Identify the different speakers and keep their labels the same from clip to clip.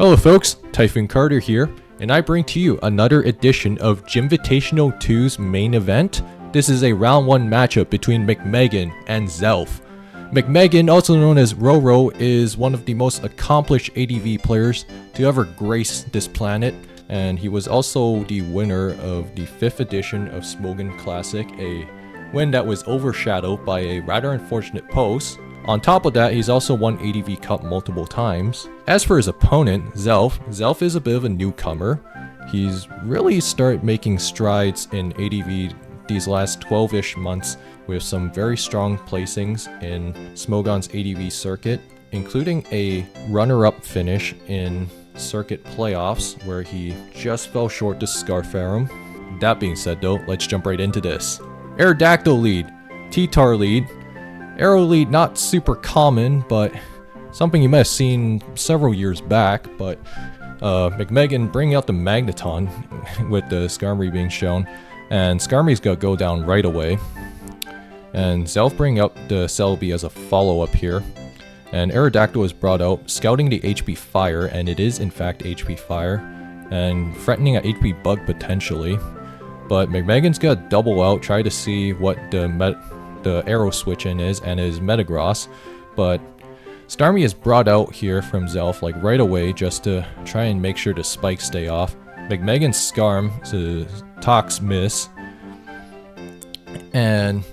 Speaker 1: Hello folks, Typhoon Carter here, and I bring to you another edition of Jimvitational 2's main event. This is a round 1 matchup between McMeghan and Zelph. McMeghan, also known as Roro, is one of the most accomplished ADV players to ever grace this planet, and he was also the winner of the 5th edition of Smogon Classic, a win that was overshadowed by a rather unfortunate post. On top of that, he's also won ADV Cup multiple times. As for his opponent, Zelph is a bit of a newcomer. He's really started making strides in ADV these last 12-ish months with some very strong placings in Smogon's ADV circuit, including a runner-up finish in circuit playoffs where he just fell short to Skarmory. That being said though, let's jump right into this. Aerodactyl lead, T-Tar lead. Arrow lead, not super common, but something you might have seen several years back, but McMeghan bringing out the Magneton with the Skarmory being shown, and Skarmory's got to go down right away. And Zelph bringing up the Celebi as a follow-up here. And Aerodactyl is brought out, scouting the HP Fire, and it is in fact HP Fire, and threatening an HP Bug potentially. But McMeghan's got to double out, try to see what the arrow switch in is, and his Metagross, but Skarmory is brought out here from Zelph like right away just to try and make sure the spikes stay off. McMeghan's Skarm to Tox miss, and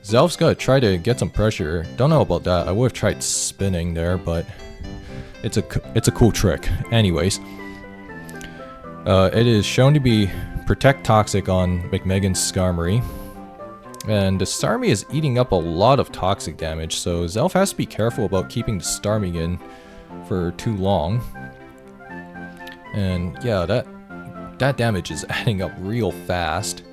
Speaker 1: Zelph's got to try to get some pressure. Don't know about that. I would have tried spinning there, but it's a cool trick. Anyways, it is shown to be Protect Toxic on McMeghan's Skarmory. And the Starmie is eating up a lot of toxic damage, so Zelph has to be careful about keeping the Starmie in for too long. And yeah, that damage is adding up real fast.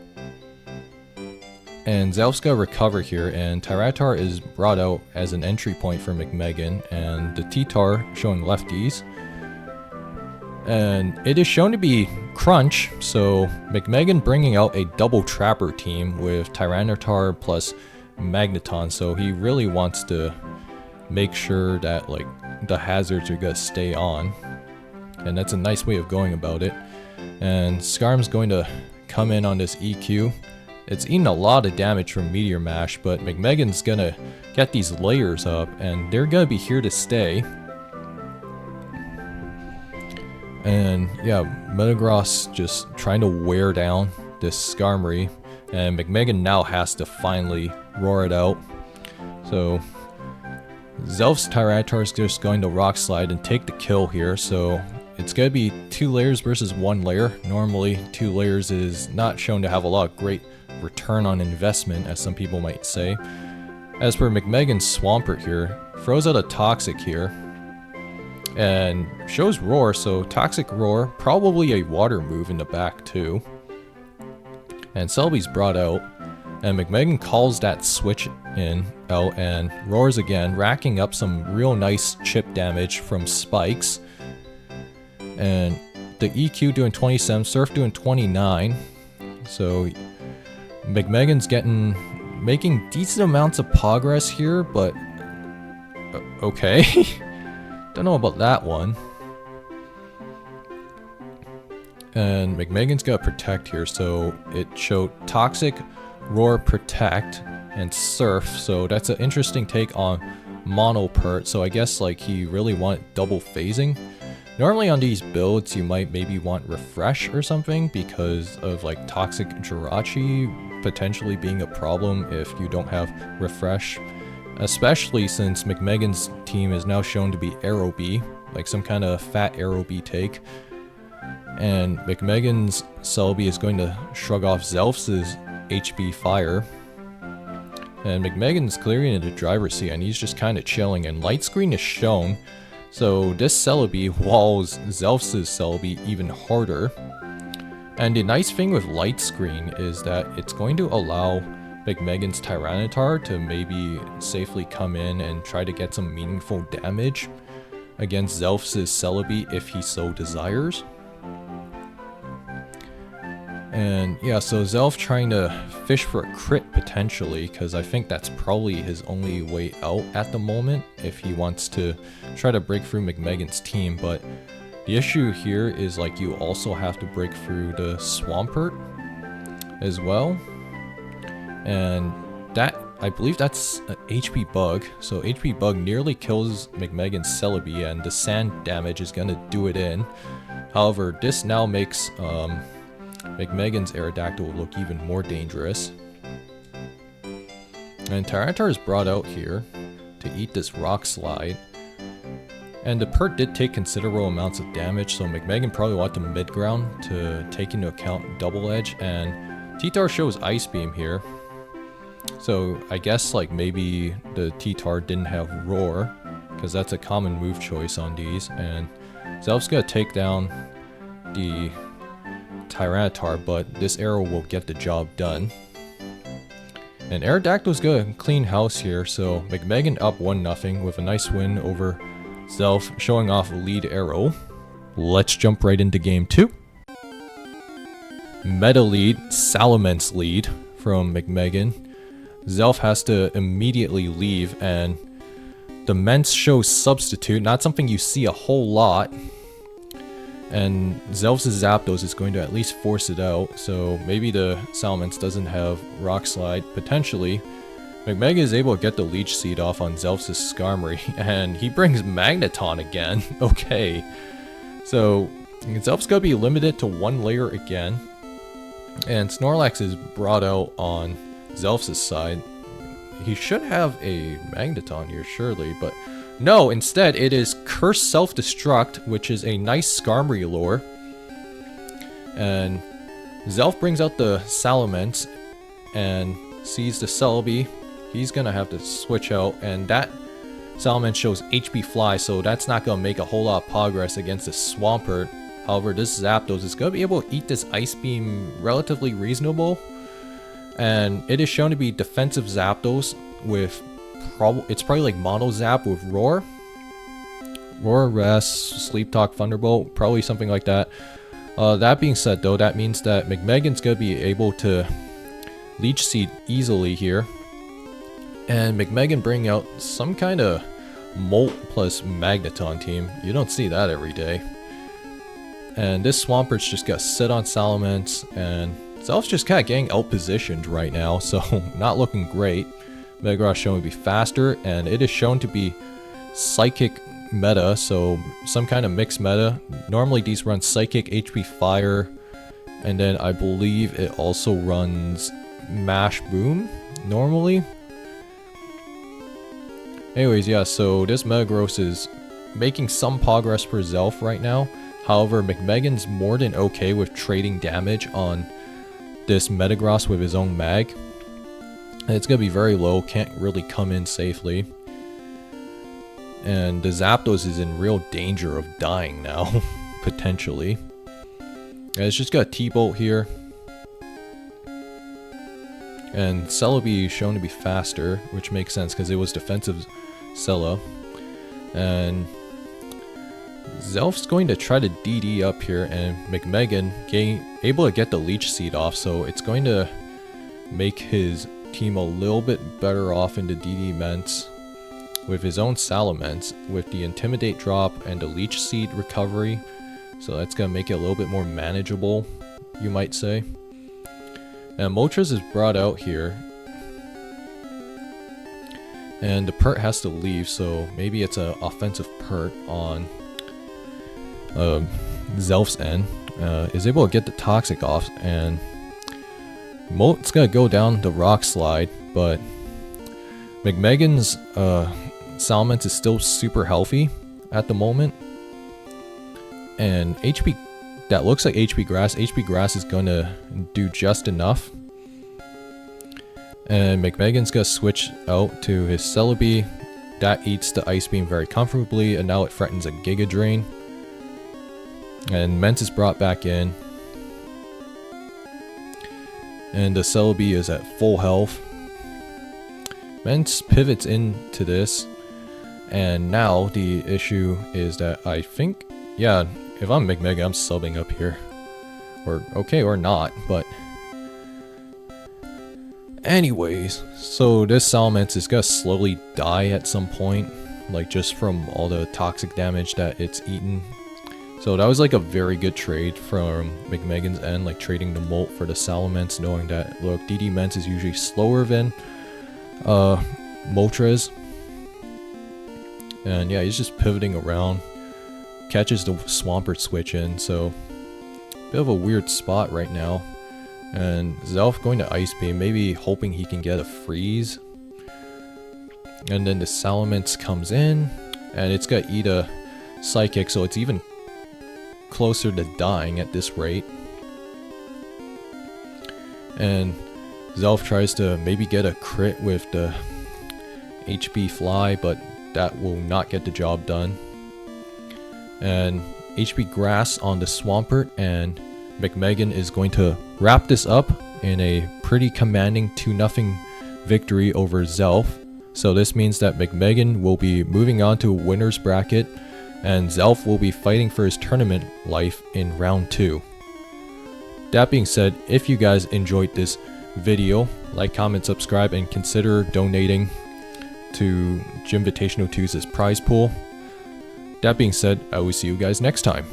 Speaker 1: And Zelph's got to recover here, and Tyranitar is brought out as an entry point for McMeghan, and the T-Tar showing lefties. And it is shown to be Crunch, so McMeghan bringing out a double Trapper team with Tyranitar plus Magneton, so he really wants to make sure that like the hazards are gonna stay on, and that's a nice way of going about it. And Skarm's going to come in on this EQ. It's eating a lot of damage from Meteor Mash, but McMeghan's gonna get these layers up, and they're gonna be here to stay. And yeah, Metagross just trying to wear down this Skarmory, and McMeghan now has to finally roar it out. So Zelph's Tyranitar is just going to Rock Slide and take the kill here, so it's going to be 2 layers versus 1 layer. Normally 2 layers is not shown to have a lot of great return on investment, as some people might say. As for McMeghan's Swampert here, throws out a Toxic here, and shows Roar, so Toxic Roar, probably a water move in the back too. And Celebi's brought out, and McMeghan calls that switch out and roars again, racking up some real nice chip damage from spikes. And the EQ doing 27, Surf doing 29. So McMeghan's making decent amounts of progress here, but okay. Don't know about that one. And McMeghan's got Protect here, so it showed Toxic, Roar, Protect, and Surf, so that's an interesting take on Mono Pert, so I guess like he really wanted double phasing. Normally on these builds you might maybe want Refresh or something because of like Toxic Jirachi potentially being a problem if you don't have Refresh. Especially since McMeghan's team is now shown to be Aerobee, like some kind of fat Aerobee take. And McMeghan's Celebi is going to shrug off Zelph's HP Fire. And McMeghan's clearing into the driver's seat, and he's just kind of chilling, and Light Screen is shown. So this Celebi walls Zelph's Celebi even harder. And the nice thing with Light Screen is that it's going to allow McMeghan's Tyranitar to maybe safely come in and try to get some meaningful damage against Zelph's Celebi if he so desires. And yeah, so Zelph trying to fish for a crit potentially, because I think that's probably his only way out at the moment if he wants to try to break through McMeghan's team. But The issue here is like you also have to break through the Swampert as well. And that, I believe that's an HP bug. So HP bug nearly kills McMeghan's Celebi and the sand damage is gonna do it in. However, this now makes McMeghan's Aerodactyl look even more dangerous. And Tyranitar is brought out here to eat this Rock Slide. And the Pert did take considerable amounts of damage, so McMeghan probably wanted the mid-ground to take into account Double Edge, and T-Tar shows Ice Beam here. So I guess like maybe the T-Tar didn't have Roar, because that's a common move choice on these, and Zelph's gonna take down the Tyranitar, but this arrow will get the job done. And Aerodactyl's gonna clean house here, so McMeghan up 1-0 with a nice win over Zelph, showing off lead arrow. Let's jump right into game 2. Meta lead, Salamence lead from McMeghan. Zelph has to immediately leave, and the Mence shows Substitute, not something you see a whole lot. And Zelph's Zapdos is going to at least force it out, so maybe the Salamence doesn't have Rock Slide, potentially. McMeghan is able to get the Leech Seed off on Zelph's Skarmory, and he brings Magneton again. Okay, so Zelph's gonna be limited to 1 layer again, and Snorlax is brought out on Zelph's side. He should have a Magneton here, surely, but no, instead it is Curse Self-Destruct, which is a nice Skarmory lure. And Zelph brings out the Salamence and sees the Celebi. He's gonna have to switch out, and that Salamence shows HP Fly, so that's not gonna make a whole lot of progress against the Swampert. However, this Zapdos is gonna be able to eat this Ice Beam relatively reasonable. And it is shown to be defensive Zapdos with it's probably like Mono Zap with Roar. Roar, Rest, Sleep Talk, Thunderbolt, probably something like that. That being said though, that means that McMeghan's gonna be able to Leech Seed easily here. And McMeghan bring out some kind of Molt plus Magneton team. You don't see that every day. And this Swampert's just got sit on Salamence, and Zelph's just kind of getting out-positioned right now, so not looking great. Megagross shown to be faster, and it is shown to be Psychic meta, so some kind of mixed meta. Normally these run Psychic, HP Fire, and then I believe it also runs Mash Boom, normally. Anyways, yeah, so this Metagross is making some progress for Zelph right now. However, McMeghan's more than okay with trading damage on this Metagross with his own mag. And it's going to be very low, can't really come in safely. And the Zapdos is in real danger of dying now, potentially. And it's just got T-Bolt here. And Celebi is shown to be faster, which makes sense because it was defensive Cella. And Zelph's going to try to DD up here, and McMeghan able to get the Leech Seed off, so it's going to make his team a little bit better off into DD Ments with his own Salamence, with the Intimidate drop and the Leech Seed recovery. So that's going to make it a little bit more manageable, you might say. And Moltres is brought out here. And the Pert has to leave, so maybe it's an offensive Pert on Zelph's end. Is able to get the Toxic off, and Molt's gonna go down the Rock Slide, but McMeghan's Salamence is still super healthy at the moment. And HP, that looks like HP Grass. HP Grass is gonna do just enough. And McMeghan's gonna switch out to his Celebi. That eats the Ice Beam very comfortably, and now it threatens a Giga Drain. And Mence is brought back in. And the Celebi is at full health. Mence pivots into this. And now the issue is that I think, yeah, if I'm McMeghan, I'm subbing up here. Or okay, or not, but anyways, so this Salamence is gonna slowly die at some point, like just from all the toxic damage that it's eaten So that was like a very good trade from McMeghan's end, like trading the Molt for the Salamence, knowing that, look, DD Mence is usually slower than Moltres. And yeah, he's just pivoting around, catches the Swampert switch in, so bit of a weird spot right now. And Zelph going to Ice Beam, maybe hoping he can get a freeze. And then the Salamence comes in, and it's got Eat a Psychic, so it's even closer to dying at this rate. And Zelph tries to maybe get a crit with the HB Fly, but that will not get the job done. And HB Grass on the Swampert, and McMeghan is going to wrap this up in a pretty commanding 2-0 victory over Zelph. So this means that McMeghan will be moving on to a winner's bracket, and Zelph will be fighting for his tournament life in round 2. That being said, if you guys enjoyed this video, like, comment, subscribe, and consider donating to Jimvitational 2's prize pool. That being said, I will see you guys next time.